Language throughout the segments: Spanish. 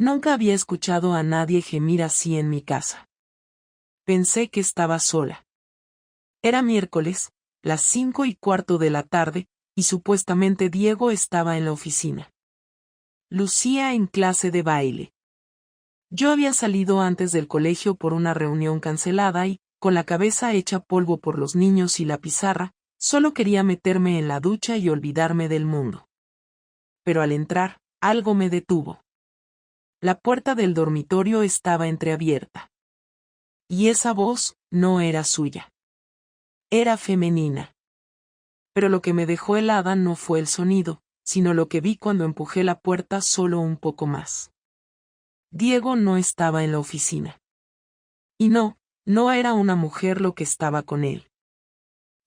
Nunca había escuchado a nadie gemir así en mi casa. Pensé que estaba sola. Era miércoles, las 5:15 de la tarde, y supuestamente Diego estaba en la oficina. Lucía en clase de baile. Yo había salido antes del colegio por una reunión cancelada y, con la cabeza hecha polvo por los niños y la pizarra, solo quería meterme en la ducha y olvidarme del mundo. Pero al entrar, algo me detuvo. La puerta del dormitorio estaba entreabierta. Y esa voz no era suya. Era femenina. Pero lo que me dejó helada no fue el sonido, sino lo que vi cuando empujé la puerta solo un poco más. Diego no estaba en la oficina. Y no era una mujer lo que estaba con él.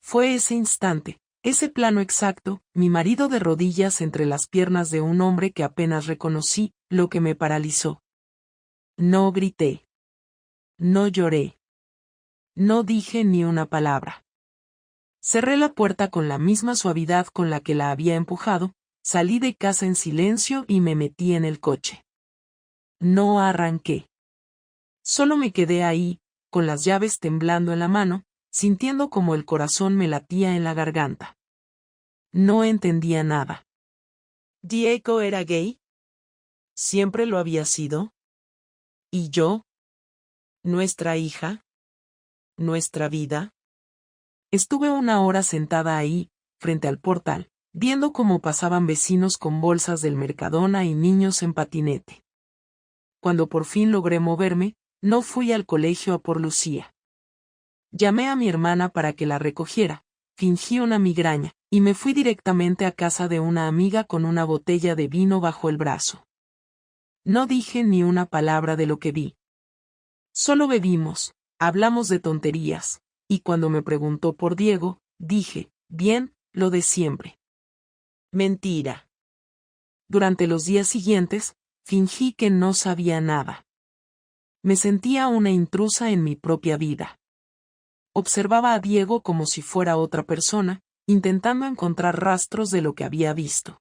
Fue ese instante, ese plano exacto, mi marido de rodillas entre las piernas de un hombre que apenas reconocí, lo que me paralizó. No grité. No lloré. No dije ni una palabra. Cerré la puerta con la misma suavidad con la que la había empujado, salí de casa en silencio y me metí en el coche. No arranqué. Solo me quedé ahí, con las llaves temblando en la mano, sintiendo como el corazón me latía en la garganta. No entendía nada. ¿Diego era gay? ¿Siempre lo había sido? ¿Y yo? ¿Nuestra hija? ¿Nuestra vida? Estuve 1 hora sentada ahí, frente al portal, viendo cómo pasaban vecinos con bolsas del Mercadona y niños en patinete. Cuando por fin logré moverme, no fui al colegio a por Lucía. Llamé a mi hermana para que la recogiera, fingí una migraña, y me fui directamente a casa de una amiga con una botella de vino bajo el brazo. No dije ni una palabra de lo que vi. Solo bebimos, hablamos de tonterías, y cuando me preguntó por Diego, dije, bien, lo de siempre. Mentira. Durante los días siguientes, fingí que no sabía nada. Me sentía una intrusa en mi propia vida. Observaba a Diego como si fuera otra persona, intentando encontrar rastros de lo que había visto.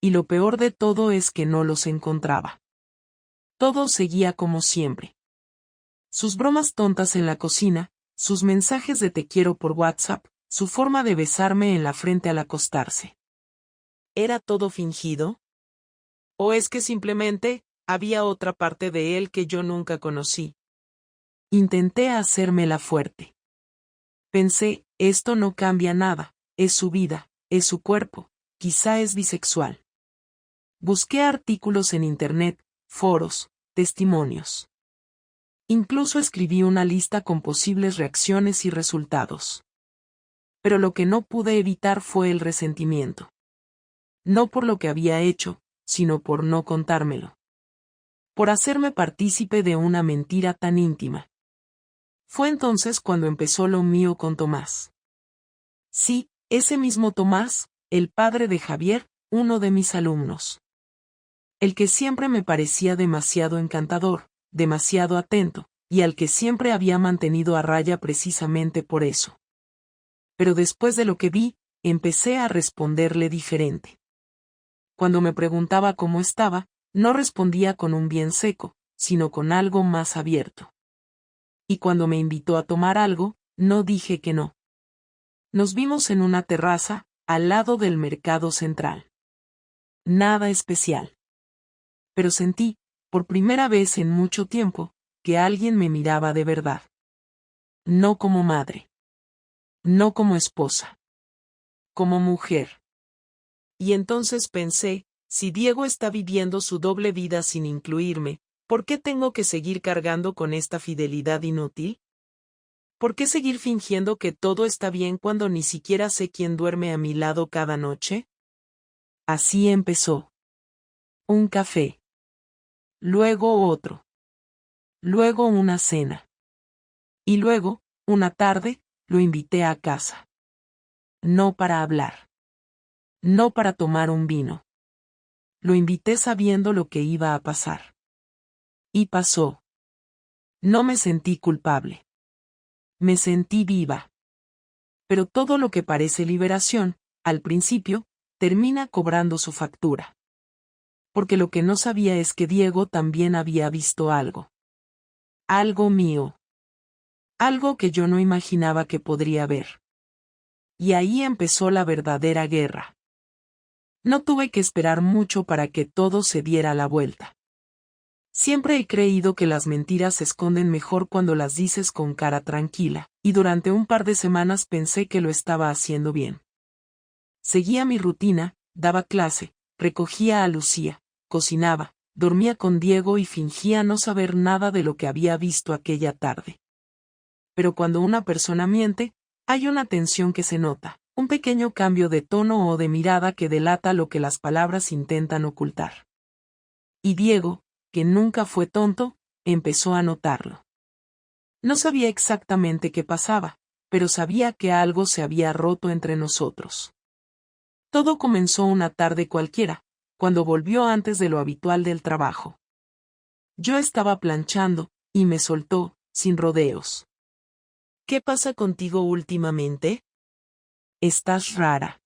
Y lo peor de todo es que no los encontraba. Todo seguía como siempre. Sus bromas tontas en la cocina, sus mensajes de te quiero por WhatsApp, su forma de besarme en la frente al acostarse. ¿Era todo fingido? ¿O es que simplemente había otra parte de él que yo nunca conocí? Intenté hacérmela fuerte. Pensé, esto no cambia nada, es su vida, es su cuerpo, quizá es bisexual. Busqué artículos en internet, foros, testimonios. Incluso escribí una lista con posibles reacciones y resultados. Pero lo que no pude evitar fue el resentimiento. No por lo que había hecho, sino por no contármelo. Por hacerme partícipe de una mentira tan íntima. Fue entonces cuando empezó lo mío con Tomás. Sí, ese mismo Tomás, el padre de Javier, uno de mis alumnos. El que siempre me parecía demasiado encantador, demasiado atento, y al que siempre había mantenido a raya precisamente por eso. Pero después de lo que vi, empecé a responderle diferente. Cuando me preguntaba cómo estaba, no respondía con un bien seco, sino con algo más abierto. Y cuando me invitó a tomar algo, no dije que no. Nos vimos en una terraza, al lado del mercado central. Nada especial. Pero sentí, por primera vez en mucho tiempo, que alguien me miraba de verdad. No como madre. No como esposa. Como mujer. Y entonces pensé, si Diego está viviendo su doble vida sin incluirme, ¿por qué tengo que seguir cargando con esta fidelidad inútil? ¿Por qué seguir fingiendo que todo está bien cuando ni siquiera sé quién duerme a mi lado cada noche? Así empezó. Un café. Luego otro. Luego una cena. Y luego, una tarde, lo invité a casa. No para hablar. No para tomar un vino. Lo invité sabiendo lo que iba a pasar. Y pasó. No me sentí culpable. Me sentí viva. Pero todo lo que parece liberación, al principio, termina cobrando su factura. porque lo que no sabía es que Diego también había visto algo. Algo mío. Algo que yo no imaginaba que podría ver. Y ahí empezó la verdadera guerra. No tuve que esperar mucho para que todo se diera la vuelta. Siempre he creído que las mentiras se esconden mejor cuando las dices con cara tranquila, y durante un par de semanas pensé que lo estaba haciendo bien. Seguía mi rutina, daba clase, recogía a Lucía, cocinaba, dormía con Diego y fingía no saber nada de lo que había visto aquella tarde. Pero cuando una persona miente, hay una tensión que se nota, un pequeño cambio de tono o de mirada que delata lo que las palabras intentan ocultar. Y Diego, que nunca fue tonto, empezó a notarlo. No sabía exactamente qué pasaba, pero sabía que algo se había roto entre nosotros. Todo comenzó una tarde cualquiera, cuando volvió antes de lo habitual del trabajo. Yo estaba planchando, y me soltó, sin rodeos. ¿Qué pasa contigo últimamente? Estás rara.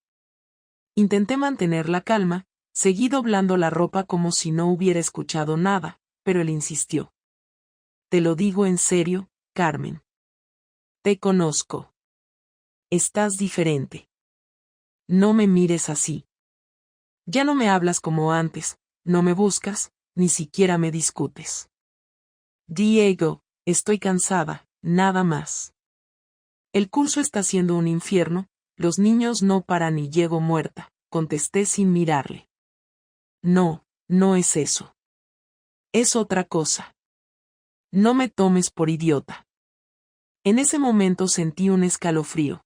Intenté mantener la calma, seguí doblando la ropa como si no hubiera escuchado nada, pero él insistió. Te lo digo en serio, Carmen. Te conozco. Estás diferente. No me mires así. Ya no me hablas como antes, no me buscas, ni siquiera me discutes. Diego, estoy cansada, nada más. El curso está siendo un infierno, los niños no paran y llego muerta, contesté sin mirarle. No, no es eso. Es otra cosa. No me tomes por idiota. En ese momento sentí un escalofrío.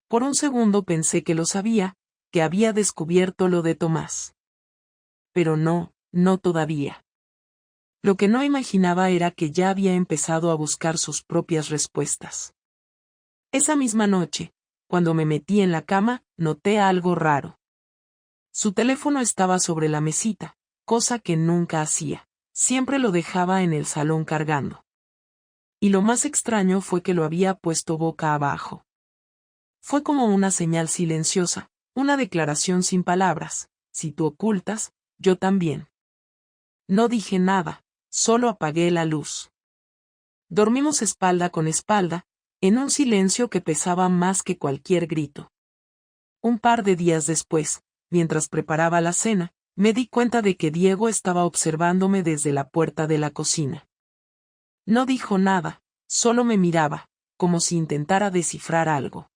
Por un segundo pensé que lo sabía, que había descubierto lo de Tomás. Pero no, no todavía. Lo que no imaginaba era que ya había empezado a buscar sus propias respuestas. Esa misma noche, cuando me metí en la cama, noté algo raro. Su teléfono estaba sobre la mesita, cosa que nunca hacía. Siempre lo dejaba en el salón cargando. Y lo más extraño fue que lo había puesto boca abajo. Fue como una señal silenciosa, una declaración sin palabras. Si tú ocultas, yo también. No dije nada, solo apagué la luz. Dormimos espalda con espalda, en un silencio que pesaba más que cualquier grito. Un par de días después, mientras preparaba la cena, me di cuenta de que Diego estaba observándome desde la puerta de la cocina. No dijo nada, solo me miraba, como si intentara descifrar algo.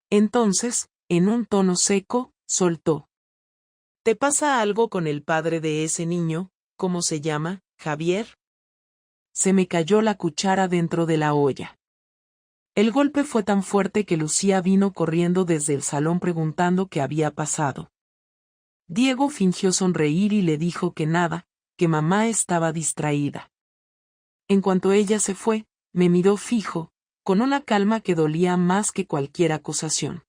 Entonces, en un tono seco, soltó. ¿Te pasa algo con el padre de ese niño? ¿Cómo se llama, Javier? Se me cayó la cuchara dentro de la olla. El golpe fue tan fuerte que Lucía vino corriendo desde el salón preguntando qué había pasado. Diego fingió sonreír y le dijo que nada, que mamá estaba distraída. En cuanto ella se fue, me miró fijo, con una calma que dolía más que cualquier acusación.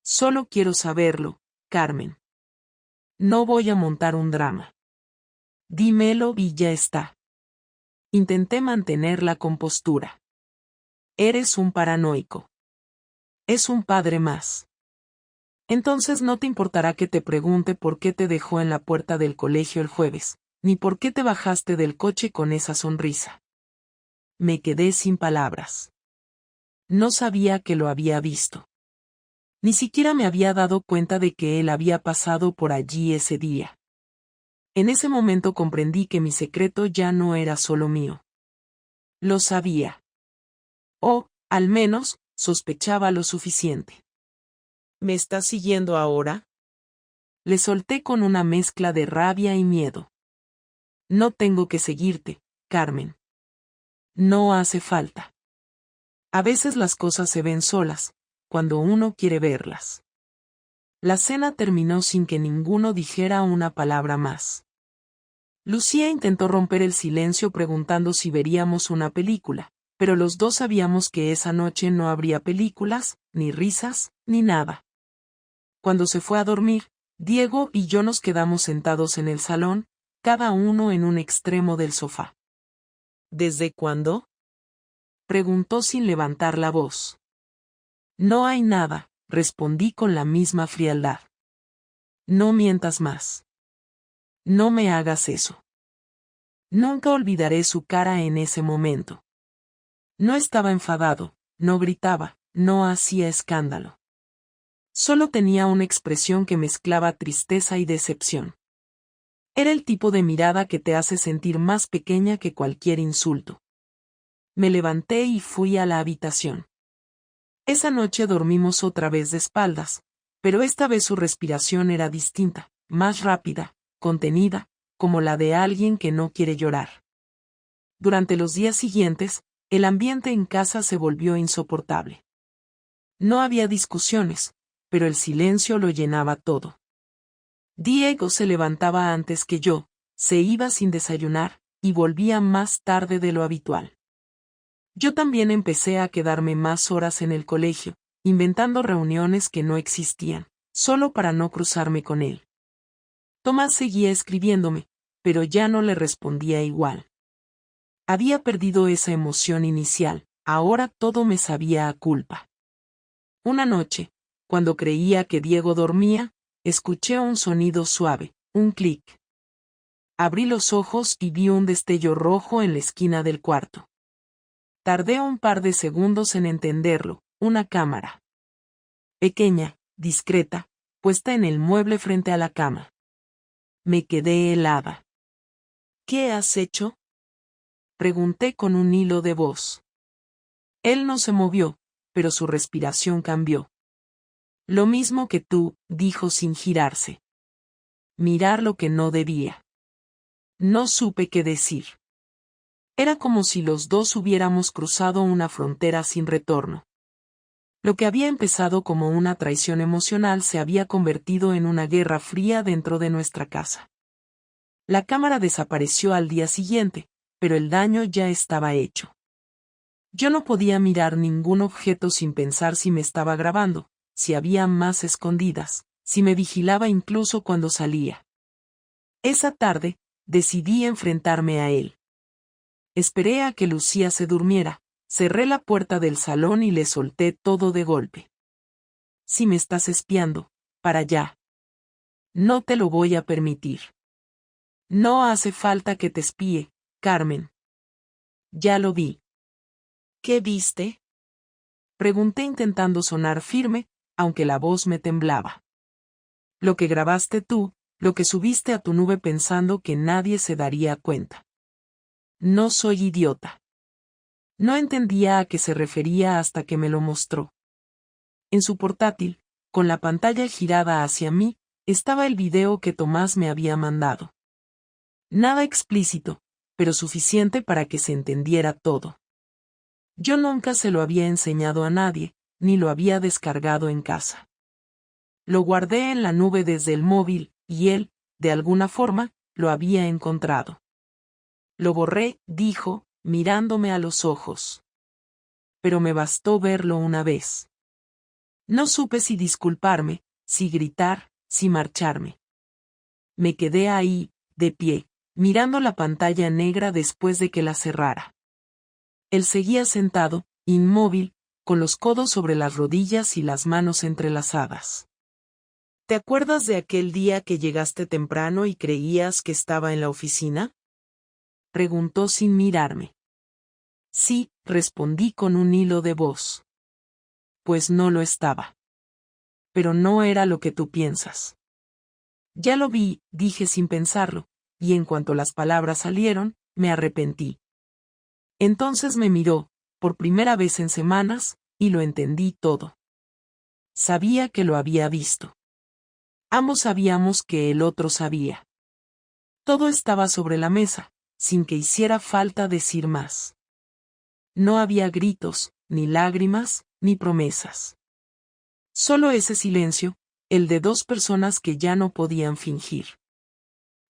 Solo quiero saberlo, Carmen. No voy a montar un drama. Dímelo y ya está. Intenté mantener la compostura. Eres un paranoico. Es un padre más. Entonces no te importará que te pregunte por qué te dejó en la puerta del colegio el jueves, ni por qué te bajaste del coche con esa sonrisa. Me quedé sin palabras. No sabía que lo había visto. Ni siquiera me había dado cuenta de que él había pasado por allí ese día. En ese momento comprendí que mi secreto ya no era solo mío. Lo sabía. O, al menos, sospechaba lo suficiente. ¿Me estás siguiendo ahora? Le solté con una mezcla de rabia y miedo. No tengo que seguirte, Carmen. No hace falta. A veces las cosas se ven solas, cuando uno quiere verlas. La cena terminó sin que ninguno dijera una palabra más. Lucía intentó romper el silencio preguntando si veríamos una película, pero los dos sabíamos que esa noche no habría películas, ni risas, ni nada. Cuando se fue a dormir, Diego y yo nos quedamos sentados en el salón, cada uno en un extremo del sofá. ¿Desde cuándo? Preguntó sin levantar la voz. No hay nada, respondí con la misma frialdad. No mientas más. No me hagas eso. Nunca olvidaré su cara en ese momento. No estaba enfadado, no gritaba, no hacía escándalo. Solo tenía una expresión que mezclaba tristeza y decepción. Era el tipo de mirada que te hace sentir más pequeña que cualquier insulto. Me levanté y fui a la habitación. Esa noche dormimos otra vez de espaldas, pero esta vez su respiración era distinta, más rápida, contenida, como la de alguien que no quiere llorar. Durante los días siguientes, el ambiente en casa se volvió insoportable. No había discusiones, pero el silencio lo llenaba todo. Diego se levantaba antes que yo, se iba sin desayunar, y volvía más tarde de lo habitual. Yo también empecé a quedarme más horas en el colegio, inventando reuniones que no existían, solo para no cruzarme con él. Tomás seguía escribiéndome, pero ya no le respondía igual. Había perdido esa emoción inicial, ahora todo me sabía a culpa. Una noche, cuando creía que Diego dormía, escuché un sonido suave, un clic. Abrí los ojos y vi un destello rojo en la esquina del cuarto. Tardé un par de segundos en entenderlo, una cámara. Pequeña, discreta, puesta en el mueble frente a la cama. Me quedé helada. ¿Qué has hecho?, pregunté con un hilo de voz. Él no se movió, pero su respiración cambió. Lo mismo que tú, dijo sin girarse. Mirar lo que no debía. No supe qué decir. Era como si los dos hubiéramos cruzado una frontera sin retorno. Lo que había empezado como una traición emocional se había convertido en una guerra fría dentro de nuestra casa. La cámara desapareció al día siguiente, pero el daño ya estaba hecho. Yo no podía mirar ningún objeto sin pensar si me estaba grabando, si había más escondidas, si me vigilaba incluso cuando salía. Esa tarde, decidí enfrentarme a él. Esperé a que Lucía se durmiera, cerré la puerta del salón y le solté todo de golpe. Si me estás espiando, para allá. No te lo voy a permitir. No hace falta que te espíe, Carmen. Ya lo vi. ¿Qué viste?, pregunté intentando sonar firme, aunque la voz me temblaba. Lo que grabaste tú, lo que subiste a tu nube pensando que nadie se daría cuenta. No soy idiota. No entendía a qué se refería hasta que me lo mostró. En su portátil, con la pantalla girada hacia mí, estaba el video que Tomás me había mandado. Nada explícito, pero suficiente para que se entendiera todo. Yo nunca se lo había enseñado a nadie, ni lo había descargado en casa. Lo guardé en la nube desde el móvil, y él, de alguna forma, lo había encontrado. Lo borré, dijo, mirándome a los ojos. Pero me bastó verlo una vez. No supe si disculparme, si gritar, si marcharme. Me quedé ahí, de pie, mirando la pantalla negra después de que la cerrara. Él seguía sentado, inmóvil, con los codos sobre las rodillas y las manos entrelazadas. ¿Te acuerdas de aquel día que llegaste temprano y creías que estaba en la oficina?, preguntó sin mirarme. Sí, respondí con un hilo de voz. Pues no lo estaba. Pero no era lo que tú piensas. Ya lo vi, dije sin pensarlo, y en cuanto las palabras salieron, me arrepentí. Entonces me miró, por primera vez en semanas, y lo entendí todo. Sabía que lo había visto. Ambos sabíamos que el otro sabía. Todo estaba sobre la mesa, sin que hiciera falta decir más. No había gritos, ni lágrimas, ni promesas. Solo ese silencio, el de dos personas que ya no podían fingir.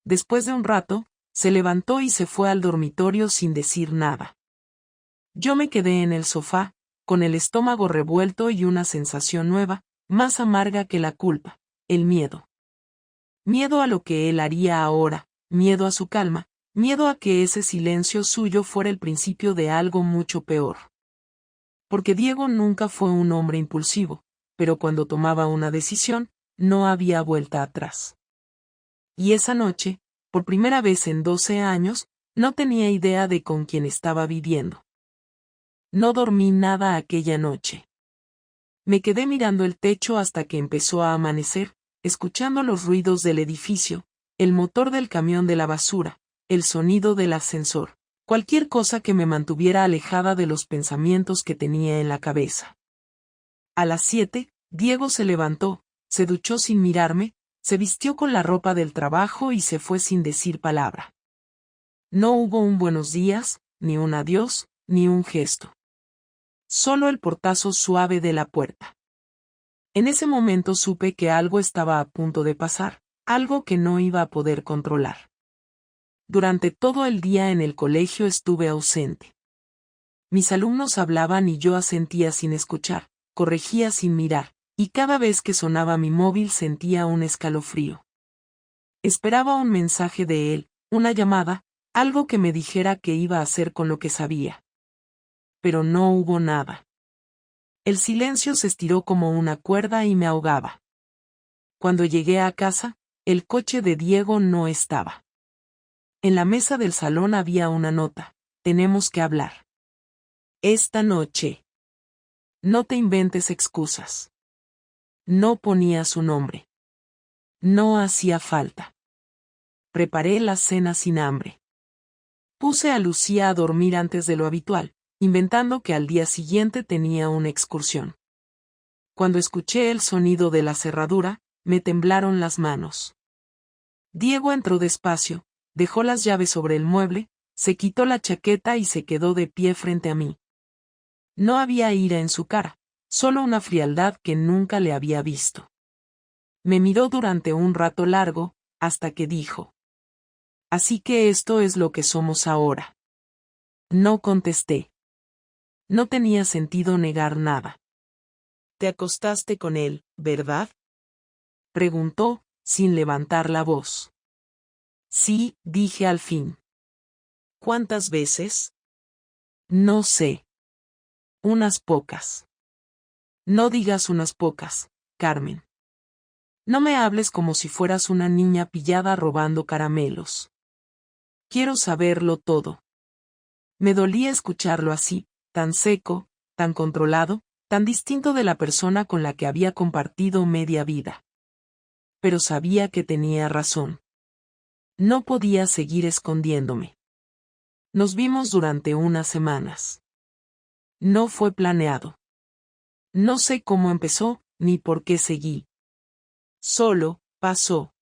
Después de un rato, se levantó y se fue al dormitorio sin decir nada. Yo me quedé en el sofá, con el estómago revuelto y una sensación nueva, más amarga que la culpa, el miedo. Miedo a lo que él haría ahora, miedo a su calma, miedo a que ese silencio suyo fuera el principio de algo mucho peor. Porque Diego nunca fue un hombre impulsivo, pero cuando tomaba una decisión, no había vuelta atrás. Y esa noche, Por primera vez en 12 años, no tenía idea de con quién estaba viviendo. No dormí nada aquella noche. Me quedé mirando el techo hasta que empezó a amanecer, escuchando los ruidos del edificio, el motor del camión de la basura, el sonido del ascensor, cualquier cosa que me mantuviera alejada de los pensamientos que tenía en la cabeza. A las 7, Diego se levantó, se duchó sin mirarme, se vistió con la ropa del trabajo y se fue sin decir palabra. No hubo un buenos días, ni un adiós, ni un gesto. Solo el portazo suave de la puerta. En ese momento supe que algo estaba a punto de pasar, algo que no iba a poder controlar. Durante todo el día en el colegio estuve ausente. Mis alumnos hablaban y yo asentía sin escuchar, corregía sin mirar, y cada vez que sonaba mi móvil sentía un escalofrío. Esperaba un mensaje de él, una llamada, algo que me dijera qué iba a hacer con lo que sabía. Pero no hubo nada. El silencio se estiró como una cuerda y me ahogaba. Cuando llegué a casa, el coche de Diego no estaba. En la mesa del salón había una nota: tenemos que hablar. Esta noche. No te inventes excusas. No ponía su nombre. No hacía falta. Preparé la cena sin hambre. Puse a Lucía a dormir antes de lo habitual, inventando que al día siguiente tenía una excursión. Cuando escuché el sonido de la cerradura, me temblaron las manos. Diego entró despacio, dejó las llaves sobre el mueble, se quitó la chaqueta y se quedó de pie frente a mí. No había ira en su cara, solo una frialdad que nunca le había visto. Me miró durante un rato largo, hasta que dijo: «Así que esto es lo que somos ahora». No contesté. No tenía sentido negar nada. «Te acostaste con él, ¿verdad?», preguntó, sin levantar la voz. «Sí», dije al fin. «¿Cuántas veces?». «No sé. Unas pocas». «No digas unas pocas, Carmen. No me hables como si fueras una niña pillada robando caramelos. Quiero saberlo todo». Me dolía escucharlo así, tan seco, tan controlado, tan distinto de la persona con la que había compartido media vida. Pero sabía que tenía razón. No podía seguir escondiéndome. Nos vimos durante unas semanas. No fue planeado. No sé cómo empezó, ni por qué seguí. Solo, pasó.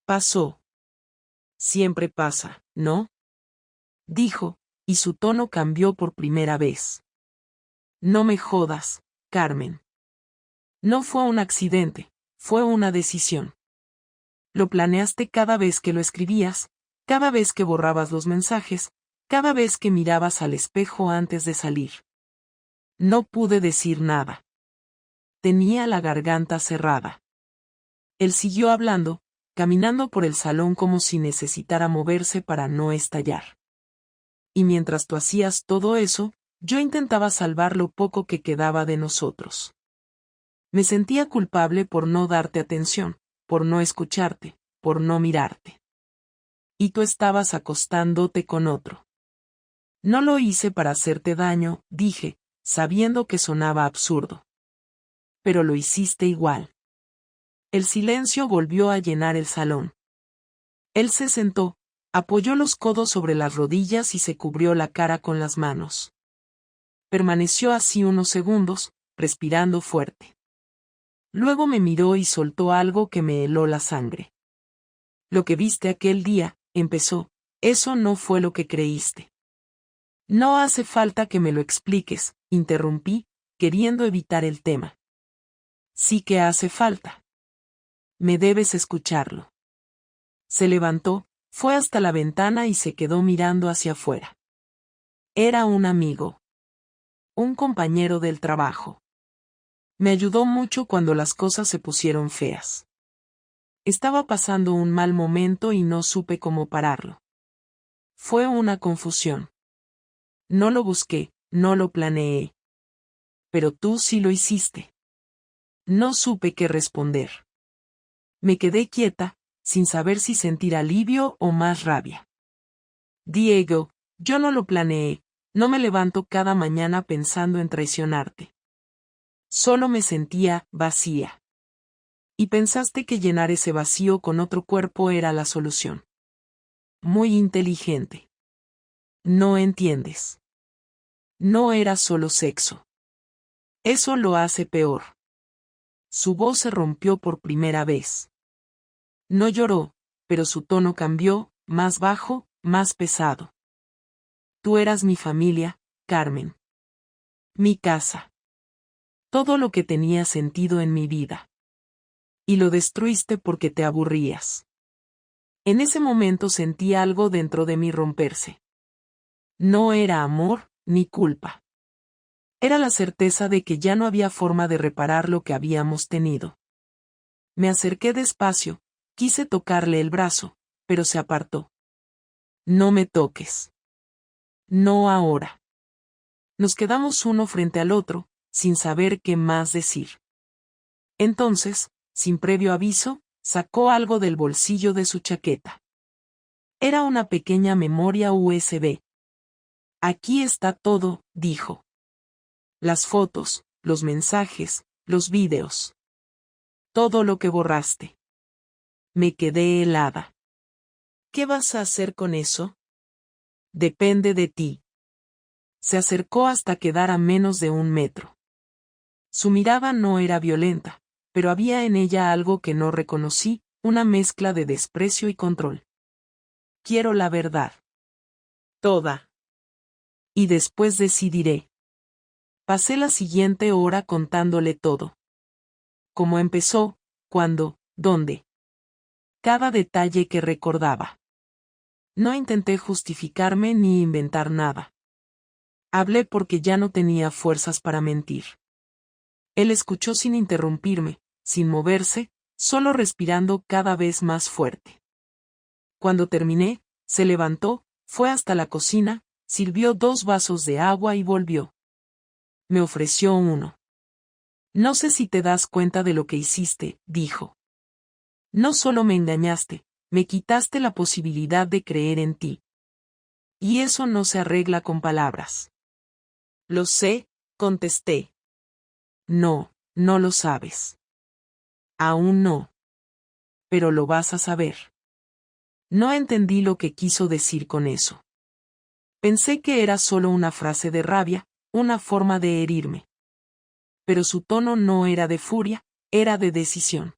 Pasó. Siempre pasa, ¿no?, dijo, y su tono cambió por primera vez. No me jodas, Carmen. No fue un accidente, fue una decisión. Lo planeaste cada vez que lo escribías, cada vez que borrabas los mensajes, cada vez que mirabas al espejo antes de salir. No pude decir nada. Tenía la garganta cerrada. Él siguió hablando, caminando por el salón como si necesitara moverse para no estallar. Y mientras tú hacías todo eso, yo intentaba salvar lo poco que quedaba de nosotros. Me sentía culpable por no darte atención, por no escucharte, por no mirarte. Y tú estabas acostándote con otro. No lo hice para hacerte daño, dije, sabiendo que sonaba absurdo. Pero lo hiciste igual. El silencio volvió a llenar el salón. Él se sentó, apoyó los codos sobre las rodillas y se cubrió la cara con las manos. Permaneció así unos segundos, respirando fuerte. Luego me miró y soltó algo que me heló la sangre. Lo que viste aquel día, empezó, eso no fue lo que creíste. No hace falta que me lo expliques, interrumpí, queriendo evitar el tema. Sí que hace falta. Me debes escucharlo. Se levantó, fue hasta la ventana y se quedó mirando hacia afuera. Era un amigo. Un compañero del trabajo. Me ayudó mucho cuando las cosas se pusieron feas. Estaba pasando un mal momento y no supe cómo pararlo. Fue una confusión. No lo busqué, no lo planeé. Pero tú sí lo hiciste. No supe qué responder. Me quedé quieta, sin saber si sentir alivio o más rabia. Diego, yo no lo planeé, no me levanto cada mañana pensando en traicionarte. Solo me sentía vacía. Y pensaste que llenar ese vacío con otro cuerpo era la solución. Muy inteligente. No entiendes. No era solo sexo. Eso lo hace peor. Su voz se rompió por primera vez. No lloró, pero su tono cambió, más bajo, más pesado. Tú eras mi familia, Carmen. Mi casa. Todo lo que tenía sentido en mi vida. Y lo destruiste porque te aburrías. En ese momento sentí algo dentro de mí romperse. No era amor, ni culpa. Era la certeza de que ya no había forma de reparar lo que habíamos tenido. Me acerqué despacio, quise tocarle el brazo, pero se apartó. No me toques. No ahora. Nos quedamos uno frente al otro, sin saber qué más decir. Entonces, sin previo aviso, sacó algo del bolsillo de su chaqueta. Era una pequeña memoria USB. Aquí está todo, dijo. Las fotos, los mensajes, los vídeos. Todo lo que borraste. Me quedé helada. ¿Qué vas a hacer con eso? Depende de ti. Se acercó hasta quedar a menos de 1 metro. Su mirada no era violenta, pero había en ella algo que no reconocí, una mezcla de desprecio y control. Quiero la verdad. Toda. Y después decidiré. Pasé la siguiente hora contándole todo. Cómo empezó, cuándo, dónde. Cada detalle que recordaba. No intenté justificarme ni inventar nada. Hablé porque ya no tenía fuerzas para mentir. Él escuchó sin interrumpirme, sin moverse, solo respirando cada vez más fuerte. Cuando terminé, se levantó, fue hasta la cocina, sirvió 2 vasos de agua y volvió. Me ofreció uno. No sé si te das cuenta de lo que hiciste, dijo. No solo me engañaste, me quitaste la posibilidad de creer en ti. Y eso no se arregla con palabras. Lo sé, contesté. No, no lo sabes. Aún no. Pero lo vas a saber. No entendí lo que quiso decir con eso. Pensé que era solo una frase de rabia, una forma de herirme. Pero su tono no era de furia, era de decisión.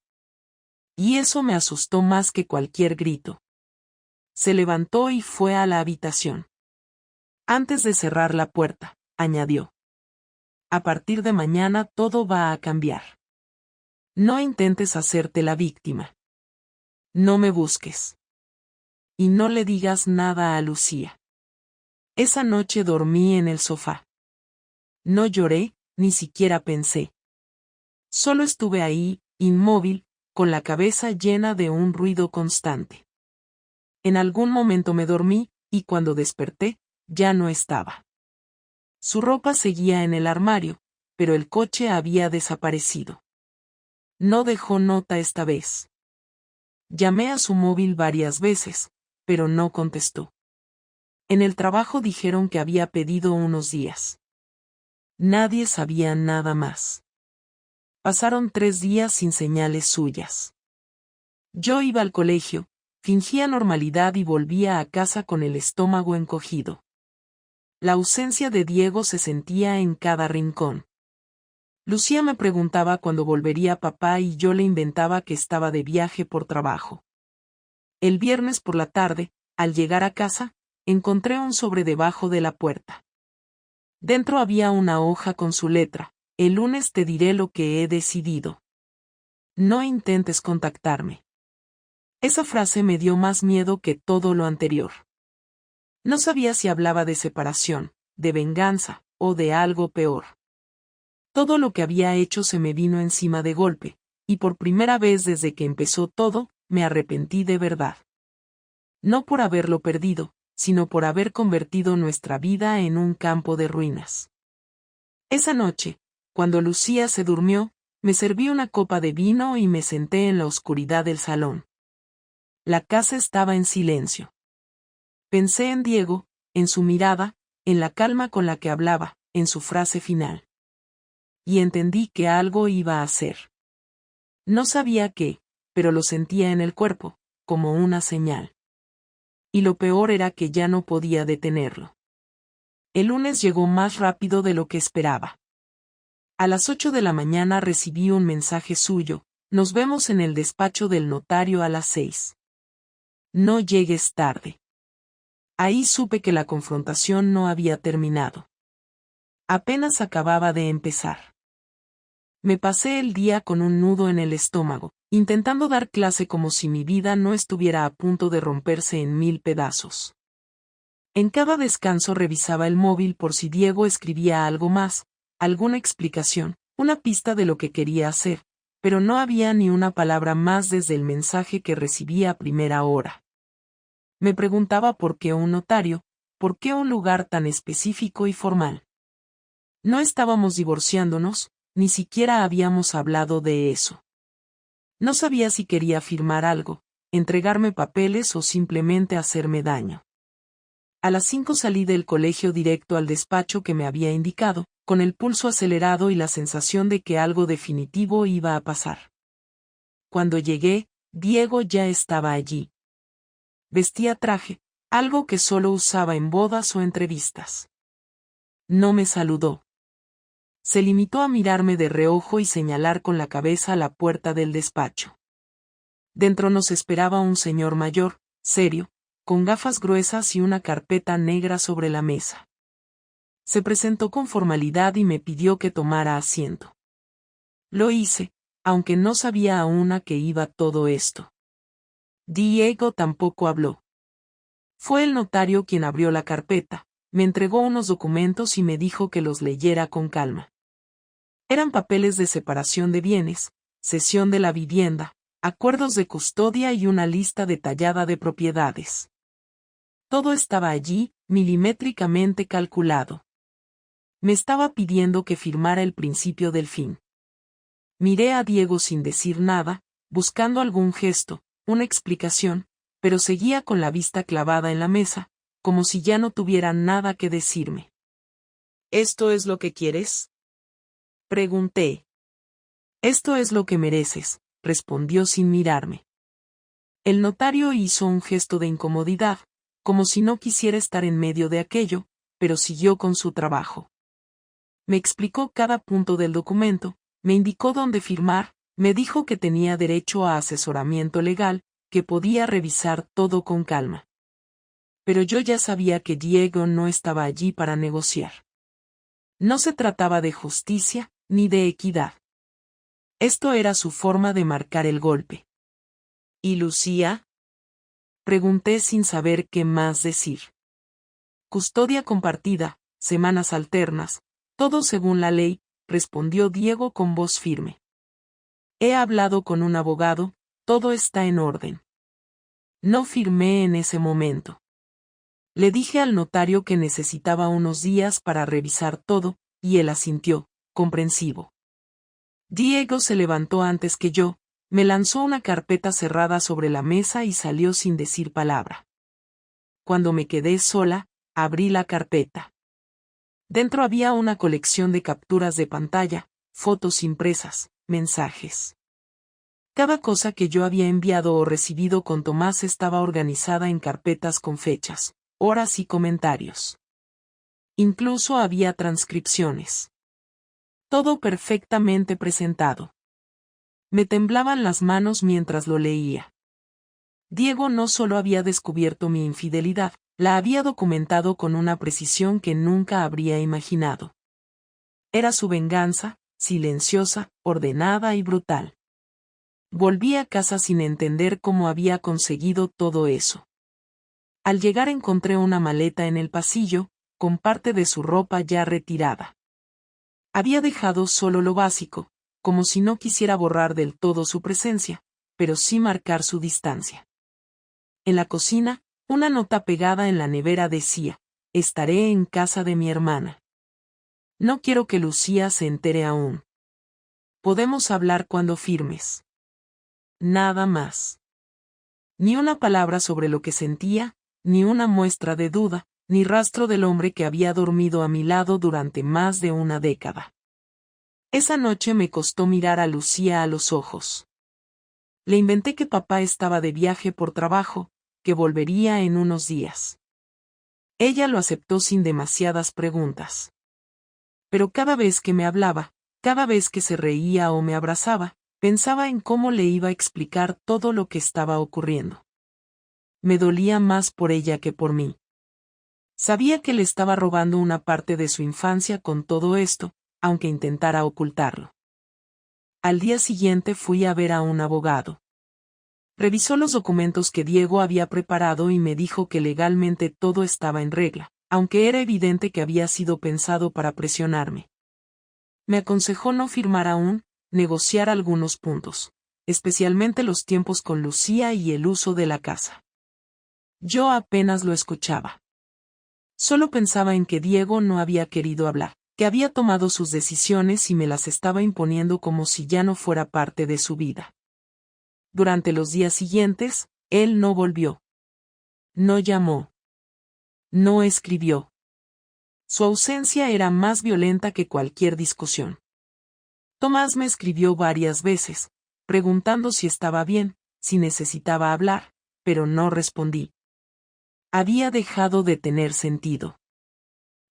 Y eso me asustó más que cualquier grito. Se levantó y fue a la habitación. Antes de cerrar la puerta, añadió. A partir de mañana todo va a cambiar. No intentes hacerte la víctima. No me busques. Y no le digas nada a Lucía. Esa noche dormí en el sofá. No lloré, ni siquiera pensé. Solo estuve ahí, inmóvil, con la cabeza llena de un ruido constante. En algún momento me dormí, y cuando desperté, ya no estaba. Su ropa seguía en el armario, pero el coche había desaparecido. No dejó nota esta vez. Llamé a su móvil varias veces, pero no contestó. En el trabajo dijeron que había pedido unos días. Nadie sabía nada más. Pasaron 3 días sin señales suyas. Yo iba al colegio, fingía normalidad y volvía a casa con el estómago encogido. La ausencia de Diego se sentía en cada rincón. Lucía me preguntaba cuándo volvería papá y yo le inventaba que estaba de viaje por trabajo. El viernes por la tarde, al llegar a casa, encontré un sobre debajo de la puerta. Dentro había una hoja con su letra: el lunes te diré lo que he decidido. No intentes contactarme. Esa frase me dio más miedo que todo lo anterior. No sabía si hablaba de separación, de venganza, o de algo peor. Todo lo que había hecho se me vino encima de golpe, y por primera vez desde que empezó todo, me arrepentí de verdad. No por haberlo perdido, sino por haber convertido nuestra vida en un campo de ruinas. Esa noche, cuando Lucía se durmió, me serví una copa de vino y me senté en la oscuridad del salón. La casa estaba en silencio. Pensé en Diego, en su mirada, en la calma con la que hablaba, en su frase final. Y entendí que algo iba a hacer. No sabía qué, pero lo sentía en el cuerpo, como una señal. Y lo peor era que ya no podía detenerlo. El lunes llegó más rápido de lo que esperaba. A las 8 de la mañana recibí un mensaje suyo: nos vemos en el despacho del notario a las 6. No llegues tarde. Ahí supe que la confrontación no había terminado. Apenas acababa de empezar. Me pasé el día con un nudo en el estómago, intentando dar clase como si mi vida no estuviera a punto de romperse en 1000 pedazos. En cada descanso revisaba el móvil por si Diego escribía algo más, alguna explicación, una pista de lo que quería hacer, pero no había ni una palabra más desde el mensaje que recibí a primera hora. Me preguntaba por qué un notario, por qué un lugar tan específico y formal. No estábamos divorciándonos, ni siquiera habíamos hablado de eso. No sabía si quería firmar algo, entregarme papeles o simplemente hacerme daño. A las 5 salí del colegio directo al despacho que me había indicado, con el pulso acelerado y la sensación de que algo definitivo iba a pasar. Cuando llegué, Diego ya estaba allí. Vestía traje, algo que solo usaba en bodas o entrevistas. No me saludó. Se limitó a mirarme de reojo y señalar con la cabeza la puerta del despacho. Dentro nos esperaba un señor mayor, serio, con gafas gruesas y una carpeta negra sobre la mesa. Se presentó con formalidad y me pidió que tomara asiento. Lo hice, aunque no sabía aún a qué iba todo esto. Diego tampoco habló. Fue el notario quien abrió la carpeta, me entregó unos documentos y me dijo que los leyera con calma. Eran papeles de separación de bienes, cesión de la vivienda, acuerdos de custodia y una lista detallada de propiedades. Todo estaba allí, milimétricamente calculado. Me estaba pidiendo que firmara el principio del fin. Miré a Diego sin decir nada, buscando algún gesto, una explicación, pero seguía con la vista clavada en la mesa, como si ya no tuviera nada que decirme. ¿Esto es lo que quieres?, pregunté. Esto es lo que mereces, respondió sin mirarme. El notario hizo un gesto de incomodidad, como si no quisiera estar en medio de aquello, pero siguió con su trabajo. Me explicó cada punto del documento, me indicó dónde firmar, me dijo que tenía derecho a asesoramiento legal, que podía revisar todo con calma. Pero yo ya sabía que Diego no estaba allí para negociar. No se trataba de justicia, ni de equidad. Esto era su forma de marcar el golpe. ¿Y Lucía?, pregunté sin saber qué más decir. Custodia compartida, semanas alternas, todo según la ley, respondió Diego con voz firme. He hablado con un abogado, todo está en orden. No firmé en ese momento. Le dije al notario que necesitaba unos días para revisar todo, y él asintió, comprensivo. Diego se levantó antes que yo, me lanzó una carpeta cerrada sobre la mesa y salió sin decir palabra. Cuando me quedé sola, abrí la carpeta. Dentro había una colección de capturas de pantalla, fotos impresas, mensajes. Cada cosa que yo había enviado o recibido con Tomás estaba organizada en carpetas con fechas, horas y comentarios. Incluso había transcripciones. Todo perfectamente presentado. Me temblaban las manos mientras lo leía. Diego no solo había descubierto mi infidelidad, la había documentado con una precisión que nunca habría imaginado. Era su venganza, silenciosa, ordenada y brutal. Volví a casa sin entender cómo había conseguido todo eso. Al llegar encontré una maleta en el pasillo, con parte de su ropa ya retirada. Había dejado solo lo básico, como si no quisiera borrar del todo su presencia, pero sí marcar su distancia. En la cocina, una nota pegada en la nevera decía: estaré en casa de mi hermana. No quiero que Lucía se entere aún. Podemos hablar cuando firmes. Nada más. Ni una palabra sobre lo que sentía, ni una muestra de duda, ni rastro del hombre que había dormido a mi lado durante más de una década. Esa noche me costó mirar a Lucía a los ojos. Le inventé que papá estaba de viaje por trabajo, que volvería en unos días. Ella lo aceptó sin demasiadas preguntas. Pero cada vez que me hablaba, cada vez que se reía o me abrazaba, pensaba en cómo le iba a explicar todo lo que estaba ocurriendo. Me dolía más por ella que por mí. Sabía que le estaba robando una parte de su infancia con todo esto, aunque intentara ocultarlo. Al día siguiente fui a ver a un abogado. Revisó los documentos que Diego había preparado y me dijo que legalmente todo estaba en regla, aunque era evidente que había sido pensado para presionarme. Me aconsejó no firmar aún, negociar algunos puntos, especialmente los tiempos con Lucía y el uso de la casa. Yo apenas lo escuchaba. Solo pensaba en que Diego no había querido hablar, que había tomado sus decisiones y me las estaba imponiendo como si ya no fuera parte de su vida. Durante los días siguientes, él no volvió. No llamó. No escribió. Su ausencia era más violenta que cualquier discusión. Tomás me escribió varias veces, preguntando si estaba bien, si necesitaba hablar, pero no respondí. Había dejado de tener sentido.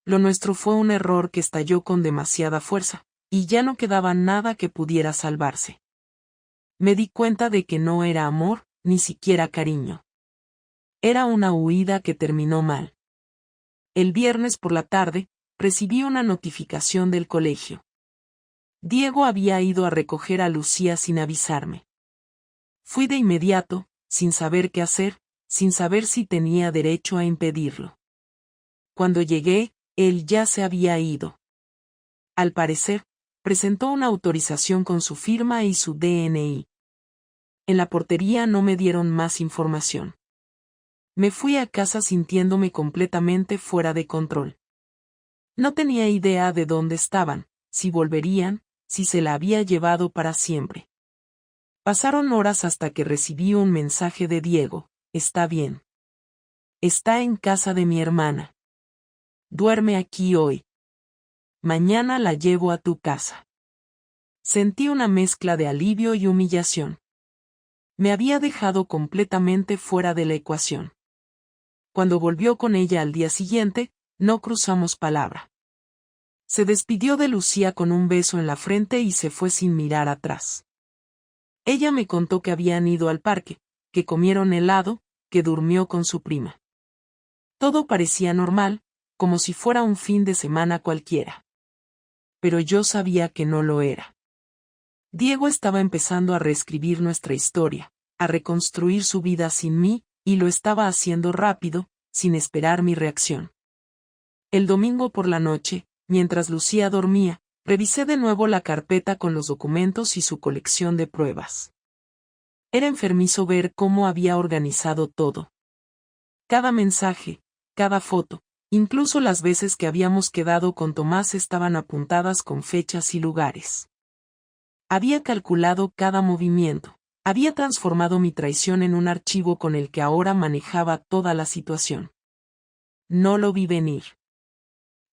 Lo nuestro fue un error que estalló con demasiada fuerza, y ya no quedaba nada que pudiera salvarse. Me di cuenta de que no era amor, ni siquiera cariño. Era una huida que terminó mal. El viernes por la tarde, recibí una notificación del colegio. Diego había ido a recoger a Lucía sin avisarme. Fui de inmediato, sin saber qué hacer, sin saber si tenía derecho a impedirlo. Cuando llegué, él ya se había ido. Al parecer, presentó una autorización con su firma y su DNI. En la portería no me dieron más información. Me fui a casa sintiéndome completamente fuera de control. No tenía idea de dónde estaban, si volverían, si se la había llevado para siempre. Pasaron horas hasta que recibí un mensaje de Diego: está bien. Está en casa de mi hermana. Duerme aquí hoy. Mañana la llevo a tu casa. Sentí una mezcla de alivio y humillación. Me había dejado completamente fuera de la ecuación. Cuando volvió con ella al día siguiente, no cruzamos palabra. Se despidió de Lucía con un beso en la frente y se fue sin mirar atrás. Ella me contó que habían ido al parque, que comieron helado, que durmió con su prima. Todo parecía normal, como si fuera un fin de semana cualquiera. Pero yo sabía que no lo era. Diego estaba empezando a reescribir nuestra historia, a reconstruir su vida sin mí, y lo estaba haciendo rápido, sin esperar mi reacción. El domingo por la noche, mientras Lucía dormía, revisé de nuevo la carpeta con los documentos y su colección de pruebas. Era enfermizo ver cómo había organizado todo. Cada mensaje, cada foto, incluso las veces que habíamos quedado con Tomás estaban apuntadas con fechas y lugares. Había calculado cada movimiento. Había transformado mi traición en un archivo con el que ahora manejaba toda la situación. No lo vi venir.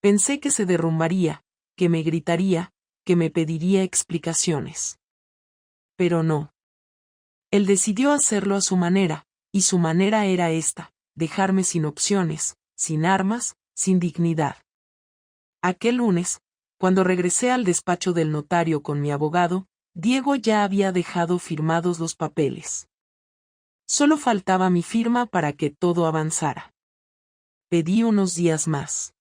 Pensé que se derrumbaría, que me gritaría, que me pediría explicaciones. Pero no. Él decidió hacerlo a su manera, y su manera era esta: dejarme sin opciones, sin armas, sin dignidad. Aquel lunes, cuando regresé al despacho del notario con mi abogado, Diego ya había dejado firmados los papeles. Solo faltaba mi firma para que todo avanzara. Pedí unos días más.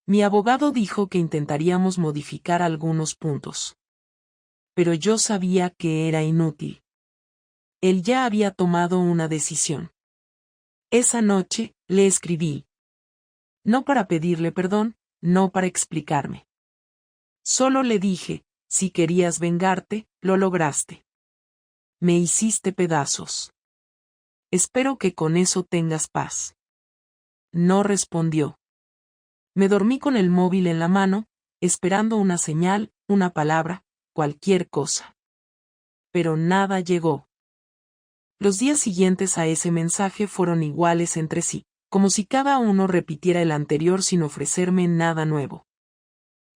Mi abogado dijo que intentaríamos modificar algunos puntos. Pero yo sabía que era inútil. Él ya había tomado una decisión. Esa noche, le escribí. No para pedirle perdón, no para explicarme. Solo le dije: si querías vengarte, lo lograste. Me hiciste pedazos. Espero que con eso tengas paz. No respondió. Me dormí con el móvil en la mano, esperando una señal, una palabra, cualquier cosa. Pero nada llegó. Los días siguientes a ese mensaje fueron iguales entre sí, como si cada uno repitiera el anterior sin ofrecerme nada nuevo.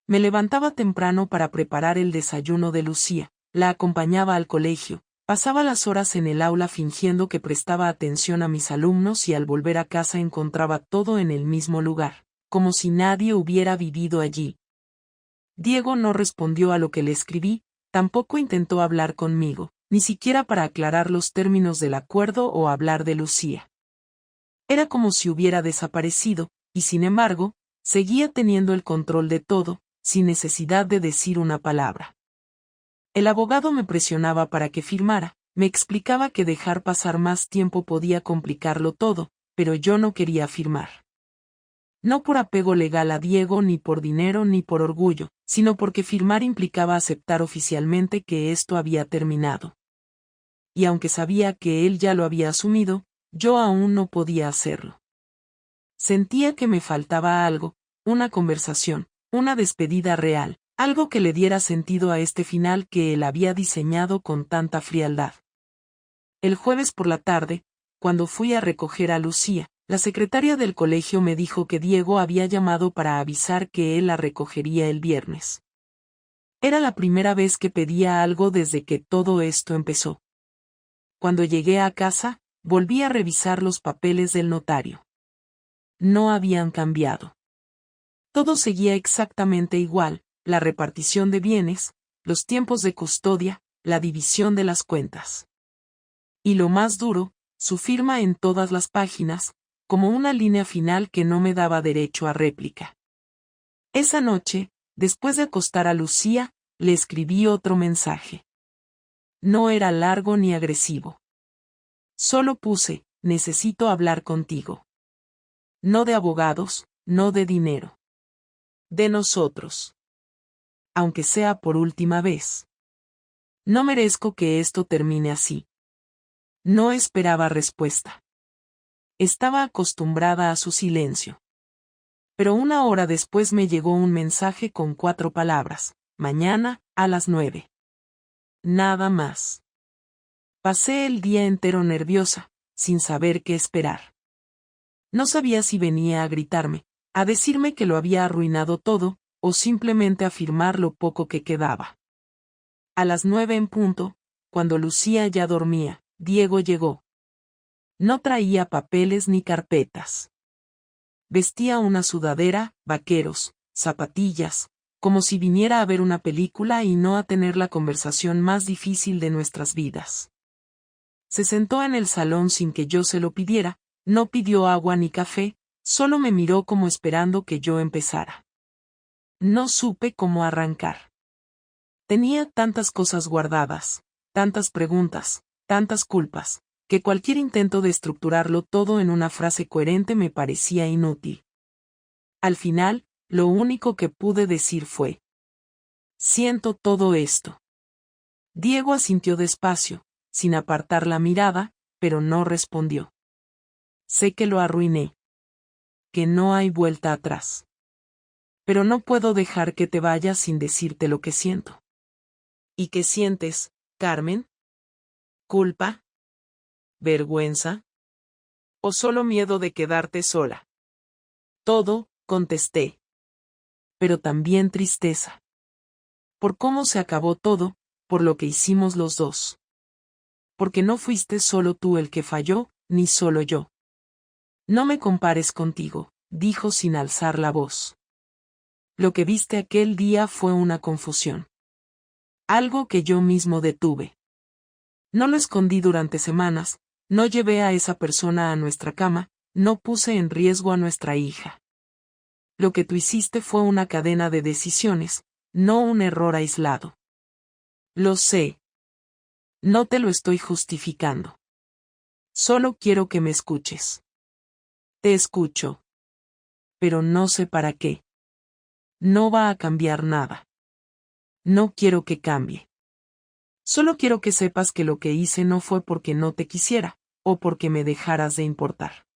Me levantaba temprano para preparar el desayuno de Lucía, la acompañaba al colegio, pasaba las horas en el aula fingiendo que prestaba atención a mis alumnos y al volver a casa encontraba todo en el mismo lugar, como si nadie hubiera vivido allí. Diego no respondió a lo que le escribí, tampoco intentó hablar conmigo, ni siquiera para aclarar los términos del acuerdo o hablar de Lucía. Era como si hubiera desaparecido, y sin embargo, seguía teniendo el control de todo, sin necesidad de decir una palabra. El abogado me presionaba para que firmara, me explicaba que dejar pasar más tiempo podía complicarlo todo, pero yo no quería firmar. No por apego legal a Diego ni por dinero ni por orgullo, sino porque firmar implicaba aceptar oficialmente que esto había terminado. Y aunque sabía que él ya lo había asumido, yo aún no podía hacerlo. Sentía que me faltaba algo, una conversación, una despedida real, algo que le diera sentido a este final que él había diseñado con tanta frialdad. El jueves por la tarde, cuando fui a recoger a Lucía, la secretaria del colegio me dijo que Diego había llamado para avisar que él la recogería el viernes. Era la primera vez que pedía algo desde que todo esto empezó. Cuando llegué a casa, volví a revisar los papeles del notario. No habían cambiado. Todo seguía exactamente igual, la repartición de bienes, los tiempos de custodia, la división de las cuentas. Y lo más duro, su firma en todas las páginas, como una línea final que no me daba derecho a réplica. Esa noche, después de acostar a Lucía, le escribí otro mensaje. No era largo ni agresivo. Solo puse, necesito hablar contigo. No de abogados, no de dinero. De nosotros. Aunque sea por última vez. No merezco que esto termine así. No esperaba respuesta. Estaba acostumbrada a su silencio. Pero una hora después me llegó un mensaje con 4 palabras. Mañana, a las 9. Nada más. Pasé el día entero nerviosa, sin saber qué esperar. No sabía si venía a gritarme, a decirme que lo había arruinado todo, o simplemente a afirmar lo poco que quedaba. A las 9 en punto, cuando Lucía ya dormía, Diego llegó. No traía papeles ni carpetas. Vestía una sudadera, vaqueros, zapatillas, como si viniera a ver una película y no a tener la conversación más difícil de nuestras vidas. Se sentó en el salón sin que yo se lo pidiera, no pidió agua ni café, solo me miró como esperando que yo empezara. No supe cómo arrancar. Tenía tantas cosas guardadas, tantas preguntas, tantas culpas, que cualquier intento de estructurarlo todo en una frase coherente me parecía inútil. Al final, lo único que pude decir fue: siento todo esto. Diego asintió despacio, sin apartar la mirada, pero no respondió. Sé que lo arruiné. Que no hay vuelta atrás. Pero no puedo dejar que te vayas sin decirte lo que siento. ¿Y qué sientes, Carmen? ¿Culpa? ¿Vergüenza? ¿O solo miedo de quedarte sola? Todo, contesté. Pero también tristeza. Por cómo se acabó todo, por lo que hicimos los dos. Porque no fuiste solo tú el que falló, ni solo yo. No me compares contigo, dijo sin alzar la voz. Lo que viste aquel día fue una confusión. Algo que yo mismo detuve. No lo escondí durante semanas, no llevé a esa persona a nuestra cama, no puse en riesgo a nuestra hija. Lo que tú hiciste fue una cadena de decisiones, no un error aislado. Lo sé. No te lo estoy justificando. Solo quiero que me escuches. Te escucho. Pero no sé para qué. No va a cambiar nada. No quiero que cambie. Solo quiero que sepas que lo que hice no fue porque no te quisiera, o porque me dejaras de importar.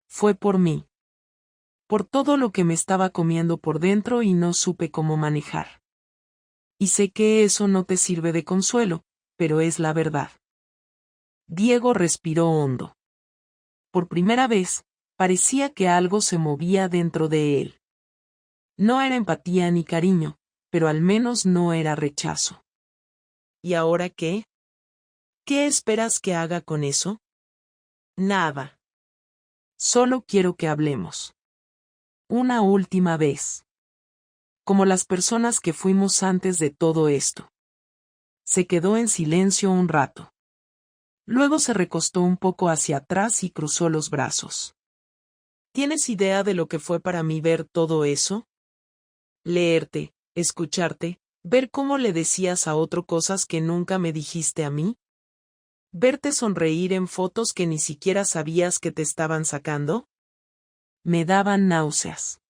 Fue por mí. Por todo lo que me estaba comiendo por dentro y no supe cómo manejar. Y sé que eso no te sirve de consuelo, pero es la verdad. Diego respiró hondo. Por primera vez, parecía que algo se movía dentro de él. No era empatía ni cariño, pero al menos no era rechazo. ¿Y ahora qué? ¿Qué esperas que haga con eso? Nada. Solo quiero que hablemos. Una última vez. Como las personas que fuimos antes de todo esto. Se quedó en silencio un rato. Luego se recostó un poco hacia atrás y cruzó los brazos. ¿Tienes idea de lo que fue para mí ver todo eso? Leerte, escucharte, ver cómo le decías a otro cosas que nunca me dijiste a mí. Verte sonreír en fotos que ni siquiera sabías que te estaban sacando. Me daban náuseas.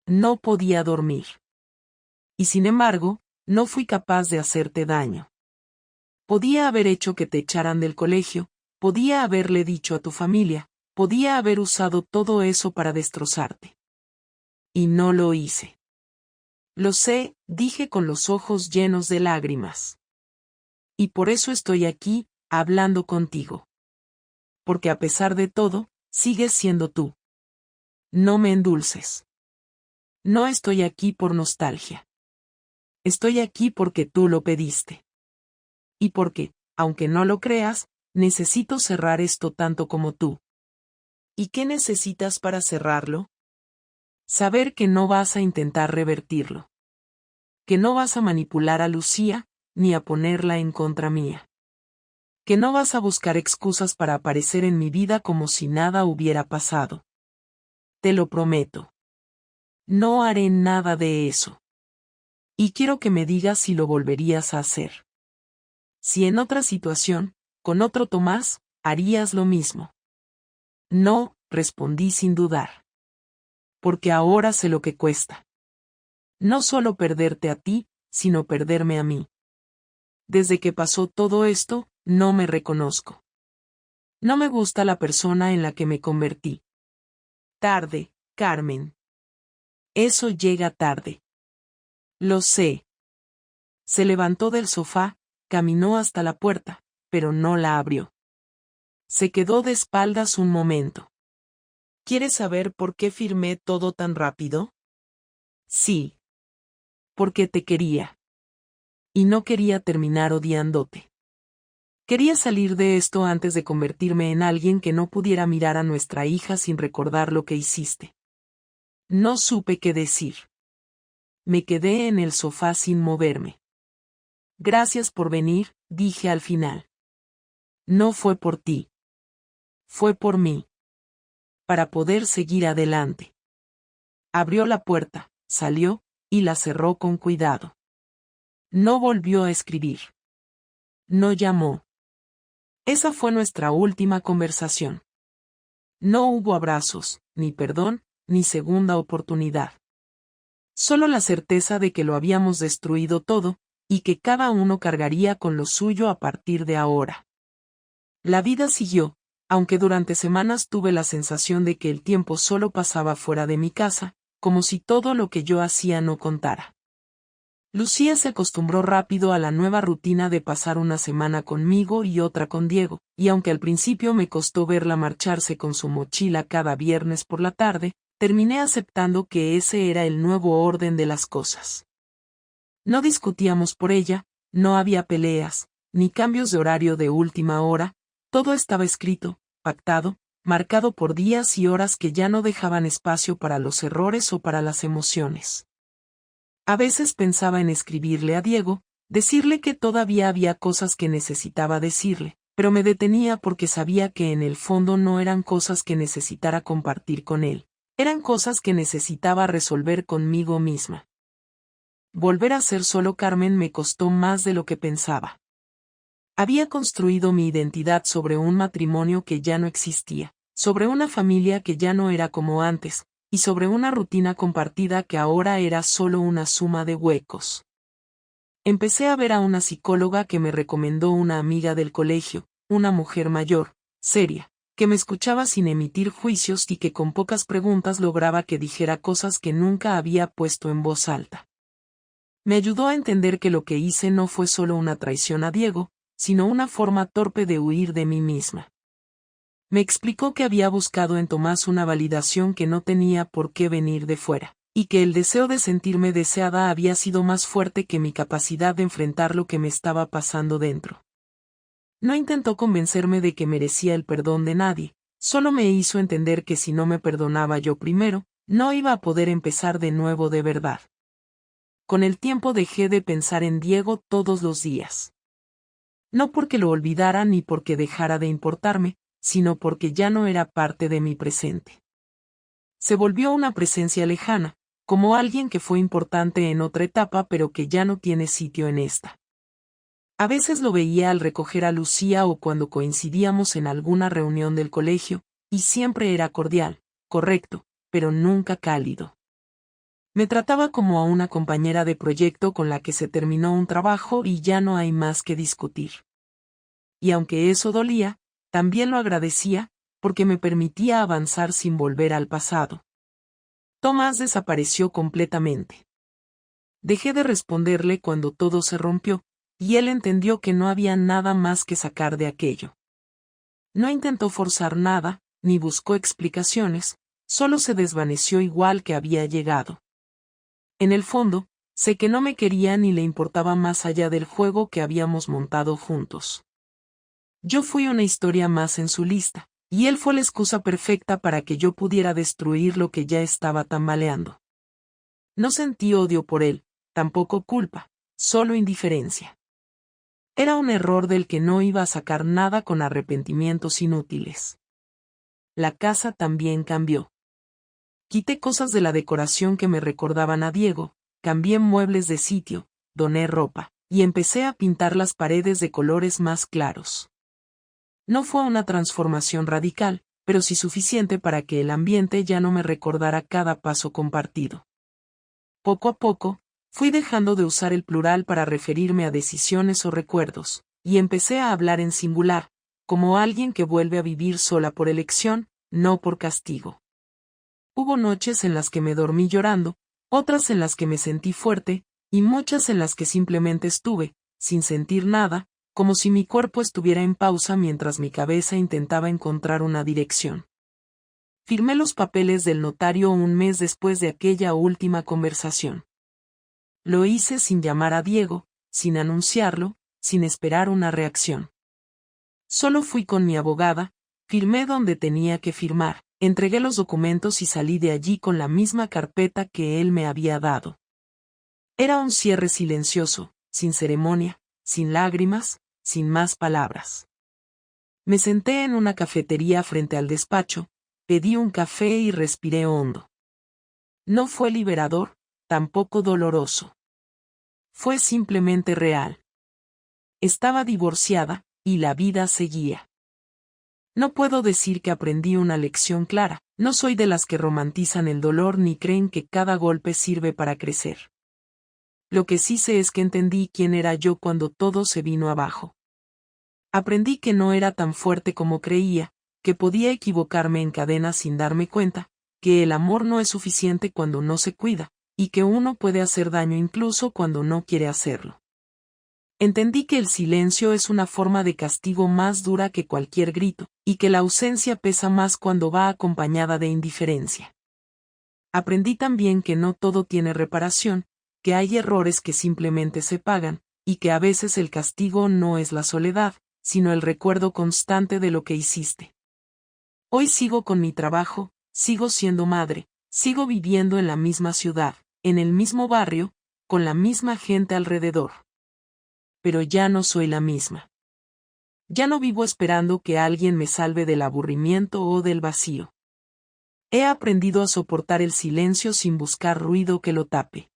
No podía dormir. Y sin embargo, no fui capaz de hacerte daño. Podía haber hecho que te echaran del colegio, podía haberle dicho a tu familia, podía haber usado todo eso para destrozarte. Y no lo hice. Lo sé, dije con los ojos llenos de lágrimas. Y por eso estoy aquí, hablando contigo. Porque a pesar de todo, sigues siendo tú. No me endulces. No estoy aquí por nostalgia. Estoy aquí porque tú lo pediste. Y porque, aunque no lo creas, necesito cerrar esto tanto como tú. ¿Y qué necesitas para cerrarlo? Saber que no vas a intentar revertirlo. Que no vas a manipular a Lucía, ni a ponerla en contra mía. Que no vas a buscar excusas para aparecer en mi vida como si nada hubiera pasado. Te lo prometo. No haré nada de eso. Y quiero que me digas si lo volverías a hacer. Si en otra situación, con otro Tomás, harías lo mismo. No, respondí sin dudar. Porque ahora sé lo que cuesta. No solo perderte a ti, sino perderme a mí. Desde que pasó todo esto, no me reconozco. No me gusta la persona en la que me convertí. Tarde, Carmen. Eso llega tarde. Lo sé. Se levantó del sofá, caminó hasta la puerta, pero no la abrió. Se quedó de espaldas un momento. ¿Quieres saber por qué firmé todo tan rápido? Sí. Porque te quería. Y no quería terminar odiándote. Quería salir de esto antes de convertirme en alguien que no pudiera mirar a nuestra hija sin recordar lo que hiciste. No supe qué decir. Me quedé en el sofá sin moverme. Gracias por venir, dije al final. No fue por ti. Fue por mí. Para poder seguir adelante. Abrió la puerta, salió, y la cerró con cuidado. No volvió a escribir. No llamó. Esa fue nuestra última conversación. No hubo abrazos, ni perdón, ni segunda oportunidad. Solo la certeza de que lo habíamos destruido todo, y que cada uno cargaría con lo suyo a partir de ahora. La vida siguió, aunque durante semanas tuve la sensación de que el tiempo solo pasaba fuera de mi casa, como si todo lo que yo hacía no contara. Lucía se acostumbró rápido a la nueva rutina de pasar una semana conmigo y otra con Diego, y aunque al principio me costó verla marcharse con su mochila cada viernes por la tarde, terminé aceptando que ese era el nuevo orden de las cosas. No discutíamos por ella, no había peleas, ni cambios de horario de última hora, todo estaba escrito, pactado, marcado por días y horas que ya no dejaban espacio para los errores o para las emociones. A veces pensaba en escribirle a Diego, decirle que todavía había cosas que necesitaba decirle, pero me detenía porque sabía que en el fondo no eran cosas que necesitara compartir con él, eran cosas que necesitaba resolver conmigo misma. Volver a ser solo Carmen me costó más de lo que pensaba. Había construido mi identidad sobre un matrimonio que ya no existía, sobre una familia que ya no era como antes, y sobre una rutina compartida que ahora era solo una suma de huecos. Empecé a ver a una psicóloga que me recomendó una amiga del colegio, una mujer mayor, seria, que me escuchaba sin emitir juicios y que con pocas preguntas lograba que dijera cosas que nunca había puesto en voz alta. Me ayudó a entender que lo que hice no fue solo una traición a Diego, sino una forma torpe de huir de mí misma. Me explicó que había buscado en Tomás una validación que no tenía por qué venir de fuera, y que el deseo de sentirme deseada había sido más fuerte que mi capacidad de enfrentar lo que me estaba pasando dentro. No intentó convencerme de que merecía el perdón de nadie, solo me hizo entender que si no me perdonaba yo primero, no iba a poder empezar de nuevo de verdad. Con el tiempo dejé de pensar en Diego todos los días. No porque lo olvidara ni porque dejara de importarme, sino porque ya no era parte de mi presente. Se volvió una presencia lejana, como alguien que fue importante en otra etapa pero que ya no tiene sitio en esta. A veces lo veía al recoger a Lucía o cuando coincidíamos en alguna reunión del colegio, y siempre era cordial, correcto, pero nunca cálido. Me trataba como a una compañera de proyecto con la que se terminó un trabajo y ya no hay más que discutir. Y aunque eso dolía, también lo agradecía, porque me permitía avanzar sin volver al pasado. Tomás desapareció completamente. Dejé de responderle cuando todo se rompió, y él entendió que no había nada más que sacar de aquello. No intentó forzar nada, ni buscó explicaciones, solo se desvaneció igual que había llegado. En el fondo, sé que no me quería ni le importaba más allá del juego que habíamos montado juntos. Yo fui una historia más en su lista, y él fue la excusa perfecta para que yo pudiera destruir lo que ya estaba tambaleando. No sentí odio por él, tampoco culpa, solo indiferencia. Era un error del que no iba a sacar nada con arrepentimientos inútiles. La casa también cambió. Quité cosas de la decoración que me recordaban a Diego, cambié muebles de sitio, doné ropa, y empecé a pintar las paredes de colores más claros. No fue una transformación radical, pero sí suficiente para que el ambiente ya no me recordara cada paso compartido. Poco a poco, fui dejando de usar el plural para referirme a decisiones o recuerdos, y empecé a hablar en singular, como alguien que vuelve a vivir sola por elección, no por castigo. Hubo noches en las que me dormí llorando, otras en las que me sentí fuerte, y muchas en las que simplemente estuve, sin sentir nada, como si mi cuerpo estuviera en pausa mientras mi cabeza intentaba encontrar una dirección. Firmé los papeles del notario un mes después de aquella última conversación. Lo hice sin llamar a Diego, sin anunciarlo, sin esperar una reacción. Solo fui con mi abogada, firmé donde tenía que firmar, entregué los documentos y salí de allí con la misma carpeta que él me había dado. Era un cierre silencioso, sin ceremonia, sin lágrimas, sin más palabras. Me senté en una cafetería frente al despacho, pedí un café y respiré hondo. No fue liberador, tampoco doloroso. Fue simplemente real. Estaba divorciada, y la vida seguía. No puedo decir que aprendí una lección clara, no soy de las que romantizan el dolor ni creen que cada golpe sirve para crecer. Lo que sí sé es que entendí quién era yo cuando todo se vino abajo. Aprendí que no era tan fuerte como creía, que podía equivocarme en cadena sin darme cuenta, que el amor no es suficiente cuando no se cuida, y que uno puede hacer daño incluso cuando no quiere hacerlo. Entendí que el silencio es una forma de castigo más dura que cualquier grito, y que la ausencia pesa más cuando va acompañada de indiferencia. Aprendí también que no todo tiene reparación, que hay errores que simplemente se pagan, y que a veces el castigo no es la soledad, sino el recuerdo constante de lo que hiciste. Hoy sigo con mi trabajo, sigo siendo madre, sigo viviendo en la misma ciudad, en el mismo barrio, con la misma gente alrededor. Pero ya no soy la misma. Ya no vivo esperando que alguien me salve del aburrimiento o del vacío. He aprendido a soportar el silencio sin buscar ruido que lo tape.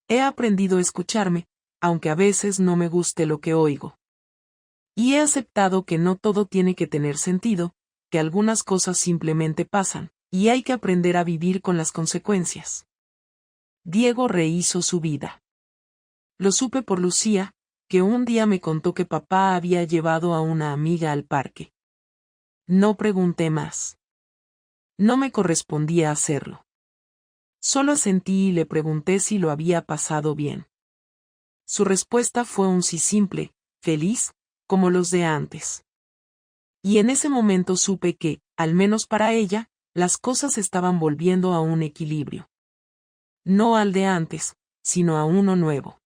He aprendido a escucharme, aunque a veces no me guste lo que oigo. Y he aceptado que no todo tiene que tener sentido, que algunas cosas simplemente pasan, y hay que aprender a vivir con las consecuencias. Diego rehizo su vida. Lo supe por Lucía, que un día me contó que papá había llevado a una amiga al parque. No pregunté más. No me correspondía hacerlo. Solo asentí y le pregunté si lo había pasado bien. Su respuesta fue un sí simple, feliz, como los de antes. Y en ese momento supe que, al menos para ella, las cosas estaban volviendo a un equilibrio. No al de antes, sino a uno nuevo.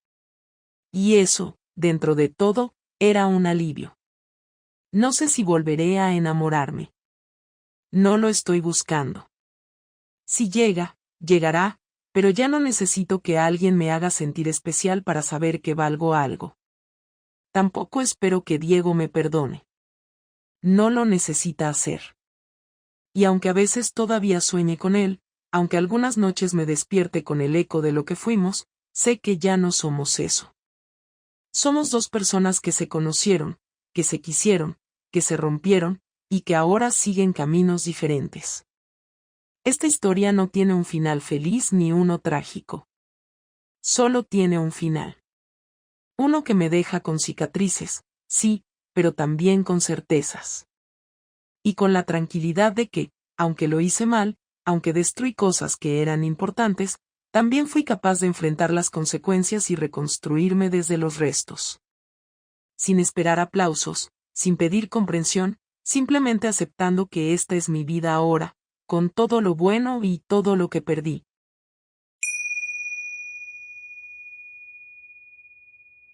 Y eso, dentro de todo, era un alivio. No sé si volveré a enamorarme. No lo estoy buscando. Si llega, llegará, pero ya no necesito que alguien me haga sentir especial para saber que valgo algo. Tampoco espero que Diego me perdone. No lo necesita hacer. Y aunque a veces todavía sueñe con él, aunque algunas noches me despierte con el eco de lo que fuimos, sé que ya no somos eso. Somos dos personas que se conocieron, que se quisieron, que se rompieron, y que ahora siguen caminos diferentes. Esta historia no tiene un final feliz ni uno trágico. Solo tiene un final. Uno que me deja con cicatrices, sí, pero también con certezas. Y con la tranquilidad de que, aunque lo hice mal, aunque destruí cosas que eran importantes, también fui capaz de enfrentar las consecuencias y reconstruirme desde los restos. Sin esperar aplausos, sin pedir comprensión, simplemente aceptando que esta es mi vida ahora, con todo lo bueno y todo lo que perdí,